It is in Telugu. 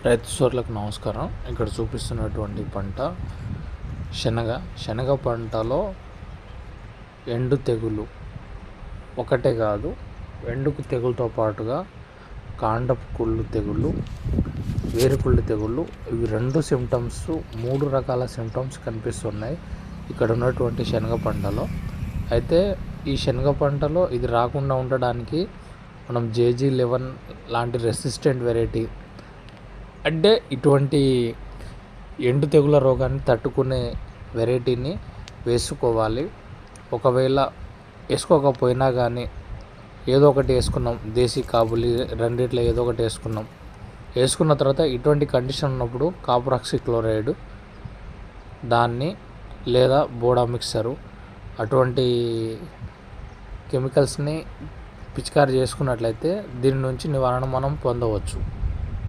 రైతు సోదరులకు నమస్కారం. ఇక్కడ చూపిస్తున్నటువంటి పంట శనగ పంటలో ఎండు తెగులు ఒకటే కాదు, ఎండుకు తెగులతో పాటుగా కాండపు కుళ్ళు తెగులు, వేరుకుళ్ళు తెగులు, ఇవి రెండు సిమ్టమ్స్, 3 రకాల సిమ్టమ్స్ కనిపిస్తున్నాయి ఇక్కడ ఉన్నటువంటి శనగ పంటలో. అయితే ఈ శనగ పంటలో ఇది రాకుండా ఉండడానికి మనం JG11 లాంటి రెసిస్టెంట్ వెరైటీ, అంటే ఇటువంటి ఎండు తెగుల రోగాన్ని తట్టుకునే వెరైటీని వేసుకోవాలి. ఒకవేళ వేసుకోకపోయినా కానీ ఏదో ఒకటి వేసుకున్నాం, దేశీ కాబులి రెండిట్లో ఏదో ఒకటి వేసుకున్న తర్వాత ఇటువంటి కండిషన్ ఉన్నప్పుడు కాపరాక్సిక్లోరైడ్ దాన్ని లేదా బోడా మిక్సరు అటువంటి కెమికల్స్ని పిచికారి చేసుకున్నట్లయితే దీని నుంచి నివారణ మనం పొందవచ్చు.